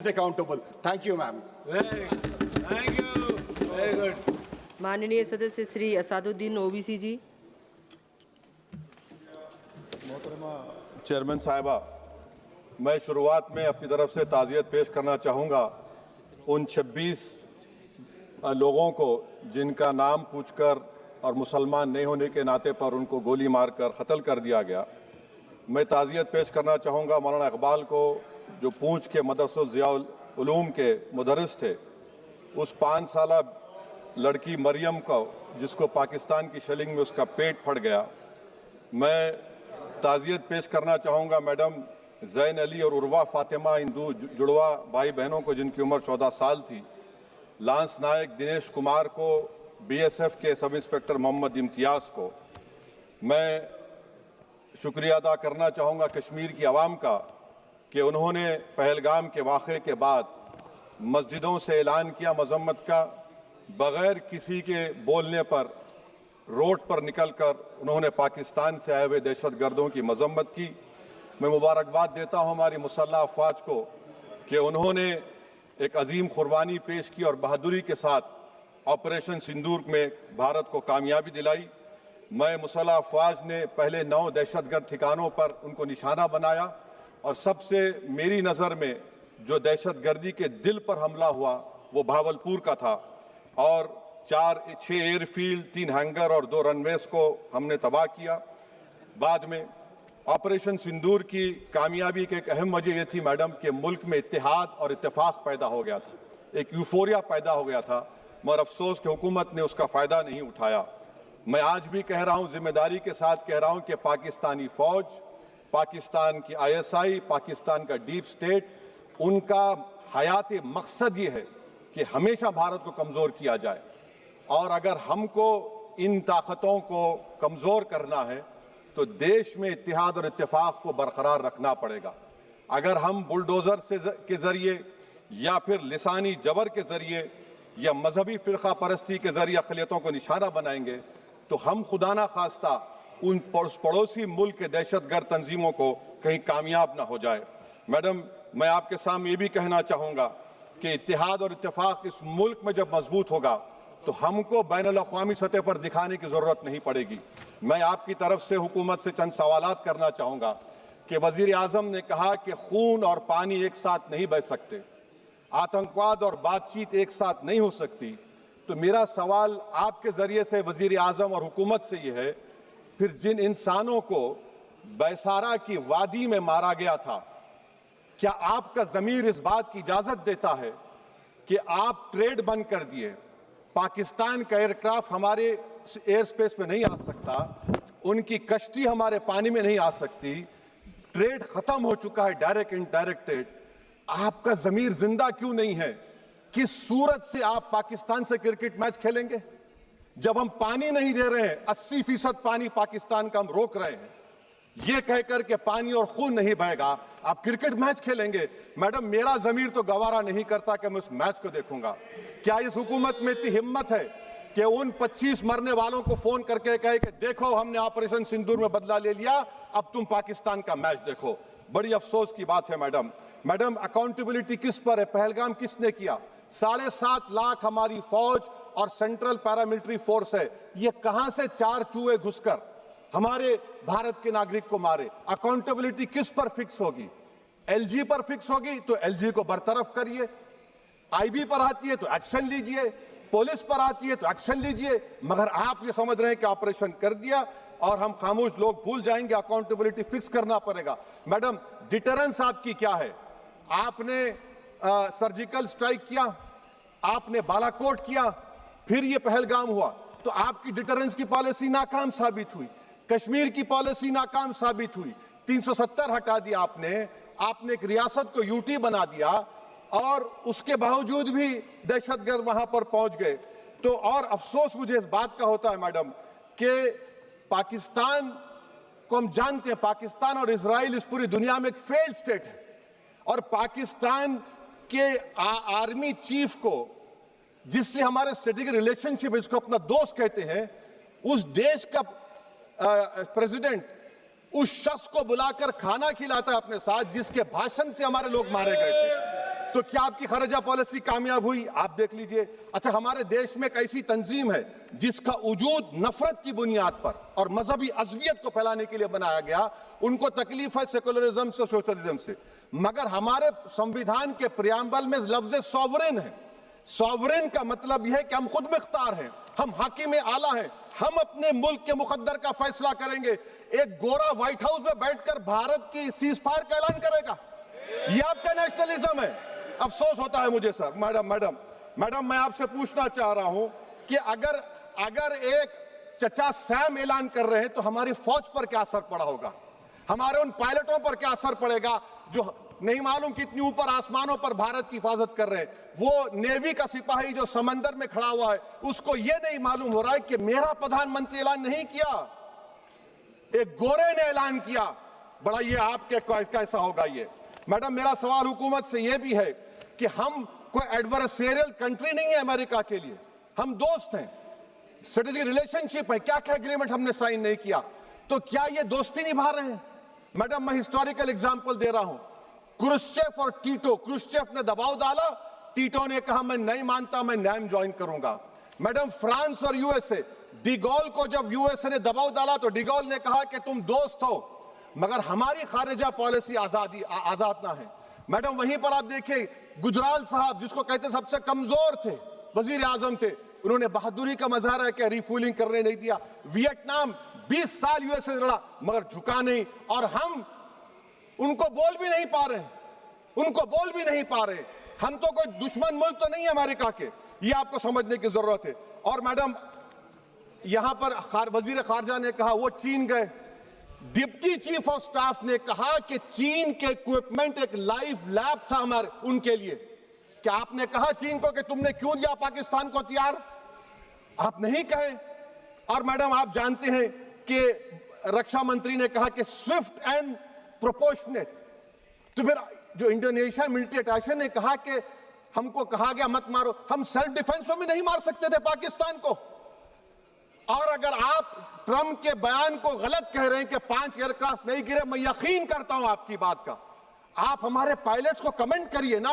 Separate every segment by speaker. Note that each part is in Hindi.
Speaker 1: accountable. Thank you, ma'am.
Speaker 2: Very good. Thank you. Very good.
Speaker 3: माननीय सदस्य श्री असादुद्दीन ओवैसी जी।
Speaker 4: मोहतरमा चेयरमैन साहिबा, मैं शुरुआत में अपनी तरफ से ताज़ियत पेश करना चाहूँगा उन 26 लोगों को जिनका नाम पूछकर और मुसलमान नहीं होने के नाते पर उनको गोली मारकर कत्ल कर दिया गया। मैं ताज़ियत पेश करना चाहूँगा मौलाना इकबाल को, जो पूंछ के मदरसुल ज़ियाउल उलूम के मुदर्रिस थे, उस 5 साला लड़की मरियम को जिसको पाकिस्तान की शेलिंग में उसका पेट फट गया। मैं ताज़ियत पेश करना चाहूँगा मैडम ज़ैन अली और उर्वा फातिमा, इन दो जुड़वा भाई बहनों को जिनकी उम्र 14 साल थी, लांस नायक दिनेश कुमार को, बीएसएफ के सब इंस्पेक्टर मोहम्मद इम्तियाज़ को। मैं शुक्रिया अदा करना चाहूँगा कश्मीर की आवाम का कि उन्होंने पहलगाम के वाक़े के बाद मस्जिदों से ऐलान किया मजम्मत का, बग़ैर किसी के बोलने पर रोड पर निकलकर उन्होंने पाकिस्तान से आए हुए दहशतगर्दों की मजम्मत की। मैं मुबारकबाद देता हूँ हमारी मुसल्लह अफ़वाज को कि उन्होंने एक अजीम कुर्बानी पेश की और बहादुरी के साथ ऑपरेशन सिंदूर में भारत को कामयाबी दिलाई। मैं मुसल्लह अफ़वाज ने पहले 9 दहशतगर्द ठिकानों पर उनको निशाना बनाया और सबसे मेरी नज़र में जो दहशतगर्दी के दिल पर हमला हुआ वो भावलपुर का था और 6 एयरफील्ड, 3 हैंगर और 2 रनवेज को हमने तबाह किया। बाद में ऑपरेशन सिंदूर की कामयाबी की एक अहम वजह यह थी मैडम कि मुल्क में इत्तेहाद और इत्तेफाक पैदा हो गया था, एक यूफोरिया पैदा हो गया था, मगर अफसोस कि हुकूमत ने उसका फ़ायदा नहीं उठाया। मैं आज भी कह रहा हूँ, जिम्मेदारी के साथ कह रहा हूँ कि पाकिस्तानी फ़ौज, पाकिस्तान की ISI, पाकिस्तान का डीप स्टेट, उनका हयाती मकसद ये है कि हमेशा भारत को कमज़ोर किया जाए और अगर हमको इन ताकतों को कमज़ोर करना है तो देश में इत्तेहाद और इत्तेफाक को बरकरार रखना पड़ेगा। अगर हम बुलडोज़र के ज़रिए या फिर लिसानी जबर के ज़रिए या मजहबी फ़िरक़ा परस्ती के ज़रिए अक़लियतों को निशाना बनाएंगे तो हम खुदा ना खास्ता उन पड़ोसी मुल्क के दहशतगर्द तंजीमों को कहीं कामयाब ना हो जाए। मैडम, मैं आपके सामने ये भी कहना चाहूँगा कि इत्तेहाद और इत्तेफाक इस मुल्क में जब मजबूत होगा तो हमको बैनुल-अक़वामी सतह पर दिखाने की ज़रूरत नहीं पड़ेगी। मैं आपकी तरफ से हुकूमत से चंद सवालात करना चाहूँगा कि वज़ीर आज़म ने कहा कि खून और पानी एक साथ नहीं बह सकते, आतंकवाद और बातचीत एक साथ नहीं हो सकती। तो मेरा सवाल आपके ज़रिए से वज़ीर आज़म और हुकूमत से ये है, फिर जिन इंसानों को बैसारा की वादी में मारा गया था, क्या आपका ज़मीर इस बात की इजाज़त देता है कि आप ट्रेड बंद कर दिए, पाकिस्तान का एयरक्राफ्ट हमारे एयर स्पेस में नहीं आ सकता, उनकी कश्ती हमारे पानी में नहीं आ सकती, ट्रेड ख़त्म हो चुका है डायरेक्ट इनडायरेक्टेड, आपका ज़मीर जिंदा क्यों नहीं है? किस सूरत से आप पाकिस्तान से क्रिकेट मैच खेलेंगे जब हम पानी नहीं दे रहे हैं? 80% पानी पाकिस्तान का हम रोक रहे हैं, ये कहकर के पानी और खून नहीं बहेगा, आप क्रिकेट मैच खेलेंगे? मैडम, मेरा ज़मीर तो गवारा नहीं करता कि मैं उस मैच को देखूंगा। क्या इस हुकूमत में इतनी हिम्मत है कि उन 25 मरने वालों को फोन करके कहे कि देखो हमने ऑपरेशन सिंदूर में बदला ले लिया, अब तुम पाकिस्तान का मैच देखो? बड़ी अफसोस की बात है मैडम। मैडम, अकाउंटेबिलिटी किस पर है? पहलगाम किसने किया? 7.5 लाख हमारी फौज और सेंट्रल पैरामिलिट्री फोर्स है, ये कहां से 4 चूहे घुसकर हमारे भारत के नागरिक को मारे? अकाउंटेबिलिटी किस पर फिक्स होगी? LG पर फिक्स होगी तो LG को बरतरफ करिए, IB पर आती है तो एक्शन लीजिए, पुलिस पर आती है तो एक्शन लीजिए, मगर आप ये समझ रहे हैं कि ऑपरेशन कर दिया और हम खामोश लोग भूल जाएंगे। अकाउंटेबिलिटी फिक्स करना पड़ेगा। मैडम, डिटरेंस आपकी क्या है? आपने सर्जिकल स्ट्राइक किया, आपने बालाकोट किया, फिर ये पहलगाम हुआ, तो आपकी डिटरेंस की पॉलिसी नाकाम साबित हुई, कश्मीर की पॉलिसी नाकाम साबित हुई, 370 हटा दिया आपने एक रियासत को यूटी बना दिया और उसके बावजूद भी दहशतगर्द वहां पर पहुंच गए। तो और अफसोस मुझे इस बात का होता है मैडम कि पाकिस्तान को हम जानते हैं, पाकिस्तान और इजराइल इस पूरी दुनिया में एक फेल्ड स्टेट है और पाकिस्तान के आर्मी चीफ को, जिससे हमारे स्ट्रेटेजिक रिलेशनशिप है, जिसको अपना दोस्त कहते हैं, उस देश का प्रेसिडेंट उस शख्स को बुलाकर खाना खिलाता है अपने साथ जिसके भाषण से हमारे लोग मारे गए थे। तो क्या आपकी खारजा पॉलिसी कामयाब हुई? आप देख लीजिए। अच्छा, हमारे देश में एक ऐसी तंजीम है जिसका वजूद नफरत की बुनियाद पर और मजहबी अज़बियत को फैलाने के लिए बनाया गया। उनको तकलीफ है सेकुलरिज्म से, सोशलिज्म से, मगर हमारे संविधान के प्रियम्बल में लफ्ज सॉवरेन है। सॉवरेन का मतलब यह है कि हम खुद मुख्तार हैं, हम हाकिम आला हैं, हम अपने मुल्क के मुकद्दर का फैसला करेंगे। एक गोरा व्हाइट हाउस में बैठकर भारत की सीज फायर का ऐलान करेगा? यह आपका नेशनलिज्म है? अफसोस होता है मुझे सर। मैडम मैं आपसे पूछना चाह रहा हूं कि अगर एक चचा सैम ऐलान कर रहे हैं तो हमारी फौज पर क्या असर पड़ा होगा? हमारे उन पायलटों पर क्या असर पड़ेगा जो नहीं मालूम कितनी ऊपर आसमानों पर भारत की हिफाजत कर रहे हैं? वो नेवी का सिपाही जो समंदर में खड़ा हुआ है, उसको यह नहीं मालूम हो रहा है कि मेरा प्रधानमंत्री ऐलान नहीं किया, एक गोरे ने ऐलान किया। बड़ा ये आपके कैसा होगा ये? मैडम मेरा सवाल हुकूमत से यह भी है कि हम कोई एडवर्सेरियल कंट्री नहीं है अमेरिका के लिए, हम दोस्त हैं, स्ट्रेटेजिक रिलेशनशिप है। क्या क्या एग्रीमेंट हमने साइन नहीं किया, तो क्या ये दोस्ती निभा रहे हैं? मैडम मैं हिस्टोरिकल एग्जांपल दे रहा हूं, क्रुश्चेव और टीटो। क्रुश्चेव ने दबाव डाला, टीटो ने कहा मैं नहीं मानता, मैं नैम ज्वाइन करूंगा। मैडम फ्रांस और यूएसए, डिगोल को जब यूएसए ने दबाव डाला तो डिगोल ने कहा कि तुम दोस्त हो मगर हमारी खारिजा पॉलिसी आजाद ना है। मैडम वहीं पर आप देखिए गुजराल साहब, जिसको कहते सबसे कमजोर थे, वजीर आजम थे, उन्होंने बहादुरी का मजारा किया, रिफूलिंग करने नहीं दिया। वियतनाम 20 साल यूएसए से लड़ा मगर झुका नहीं, और हम उनको बोल भी नहीं पा रहे, हम तो कोई दुश्मन मुल्क तो नहीं है अमेरिका के, ये आपको समझने की जरूरत है। और मैडम यहां पर वजीर खारजा ने कहा वो चीन गए, डिप्टी चीफ ऑफ स्टाफ ने कहा कि चीन के इक्विपमेंट एक लाइव लैब था हमारे उनके लिए। क्या आपने कहा चीन को कि तुमने क्यों दिया पाकिस्तान को हथियार? आप नहीं कहे। और मैडम आप जानते हैं कि रक्षा मंत्री ने कहा कि स्विफ्ट एंड प्रोपोर्शनेट, तो फिर जो इंडोनेशिया मिलिट्री अटैचे ने कहा कि हमको कहा गया मत मारो, हम सेल्फ डिफेंस में भी नहीं मार सकते थे पाकिस्तान को। और अगर आप ट्रंप के बयान को गलत कह रहे हैं कि 5 एयरक्राफ्ट नहीं गिरे, मैं यकीन करता हूं आपकी बात का, आप हमारे पायलट्स को कमेंट करिए ना,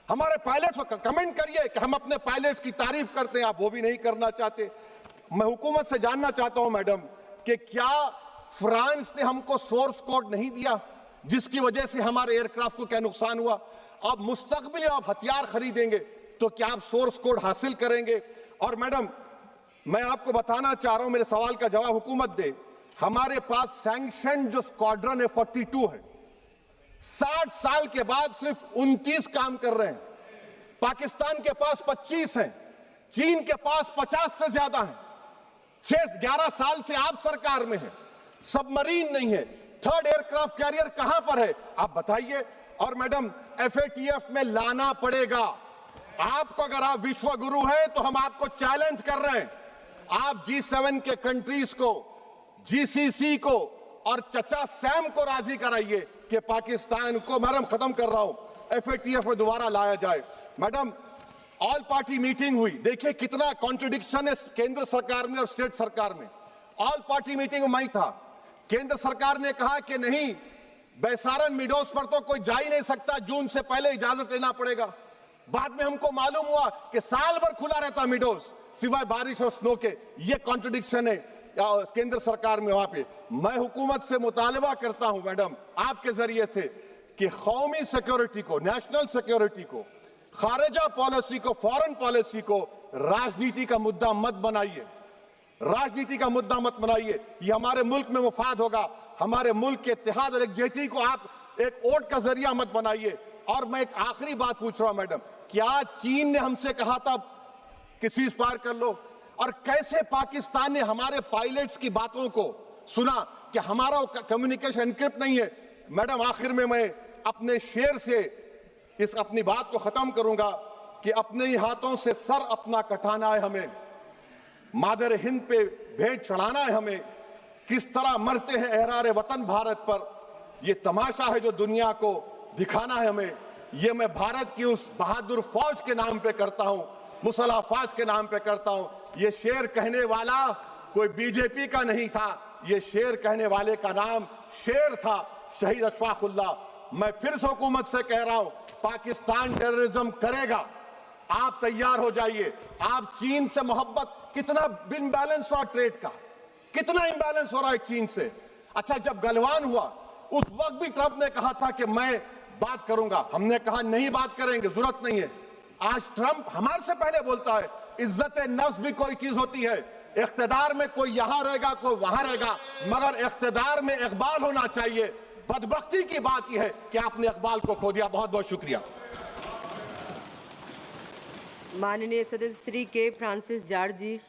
Speaker 4: हमारे पायलट्स को कमेंट करिए कि हम अपने पायलट्स की तारीफ करते हैं, आप वो भी नहीं करना चाहते। मैं हुकूमत से जानना चाहता हूं मैडम कि क्या फ्रांस ने हमको सोर्स कोड नहीं दिया जिसकी वजह से हमारे एयरक्राफ्ट को क्या नुकसान हुआ? अब मुस्तकबिल में आप हथियार खरीदेंगे तो क्या आप सोर्स कोड हासिल करेंगे? और मैडम मैं आपको बताना चाह रहा हूं, मेरे सवाल का जवाब हुकूमत दे, हमारे पास सैंक्शन जो स्क्वाड्रन है 42 है, 60 साल के बाद सिर्फ 29 काम कर रहे हैं। पाकिस्तान के पास 25 हैं, चीन के पास 50 से ज्यादा हैं। 11 साल से आप सरकार में हैं, सबमरीन नहीं है, थर्ड एयरक्राफ्ट कैरियर कहां पर है आप बताइए। और मैडम FATF में लाना पड़ेगा आपको, अगर आप विश्व गुरु हैं तो हम आपको चैलेंज कर रहे हैं, आप G7 के कंट्रीज को, GCC को और चचा सैम को राजी कराइए कि पाकिस्तान को, मैडम खत्म कर रहा हूं, FATF में दोबारा लाया जाए। मैडम ऑल पार्टी मीटिंग हुई, देखिए कितना कॉन्ट्रडिक्शन है केंद्र सरकार में और स्टेट सरकार में। ऑल पार्टी मीटिंग में मैं था, केंद्र सरकार ने कहा कि नहीं, बैसारन मिडोस पर तो कोई जा ही नहीं सकता, जून से पहले इजाजत लेना पड़ेगा। बाद में हमको मालूम हुआ कि साल भर खुला रहता मिडोस सिवाय बारिश और स्नो के। ये कॉन्ट्रडिक्शन है केंद्र सरकार में। वहां पे मैं हुकूमत से मुतालबा करता हूं मैडम आपके जरिए से कि कौमी सिक्योरिटी को, नेशनल सिक्योरिटी को, खारिजा पॉलिसी को, फॉरेन पॉलिसी को राजनीति का मुद्दा मत बनाइए, राजनीति का मुद्दा मत बनाइए। ये हमारे मुल्क में मुफाद होगा, हमारे मुल्क के इत्तेहाद और एकजुटती को आप एक वोट का जरिया मत बनाइए। और मैं एक आखिरी बात पूछ रहा हूं मैडम, क्या चीन ने हमसे कहा था कि सीज फायर कर लो? और कैसे पाकिस्तान ने हमारे पायलट्स की बातों को सुना कि हमारा कम्युनिकेशन एनक्रिप्ट नहीं है? मैडम आखिर में मैं अपने शेर से इस अपनी बात को खत्म करूंगा कि अपने ही हाथों से सर अपना कटाना है हमें, मादर हिंद पे भेंट चढ़ाना है हमें, किस तरह मरते हैं एहरार वतन भारत पर, ये तमाशा है जो दुनिया को दिखाना है हमें। ये मैं भारत की उस बहादुर फौज के नाम पे करता हूं, मुसल्ह फौज के नाम पे करता हूं। ये शेर कहने वाला कोई बीजेपी का नहीं था, ये शेर कहने वाले का नाम शेर था, शहीद अशफाकुल्लाह। मैं फिर से हुकूमत से कह रहा हूं पाकिस्तान टेररिज्म करेगा। आप तैयार हो जाइए। आप चीन से मोहब्बत, कितना इम्बैलेंस हुआ ट्रेड का, कितना इम्बैलेंस हो रहा है चीन से। अच्छा, जब गलवान हुआ उस वक्त भी ट्रंप ने कहा था कि मैं बात करूंगा, हमने कहा नहीं बात करेंगे, जरूरत नहीं है। आज ट्रंप हमारे से पहले बोलता है। इज्जत नफ्स भी कोई चीज होती है। इख्तिदार में कोई यहां रहेगा, कोई वहां रहेगा, मगर इख्तिदार में इकबाल होना चाहिए। बदबख्ती की बात यह है कि आपने इकबाल को खो दिया। बहुत बहुत शुक्रिया।
Speaker 3: माननीय सदस्य श्री के फ्रांसिस जॉर्ज जी।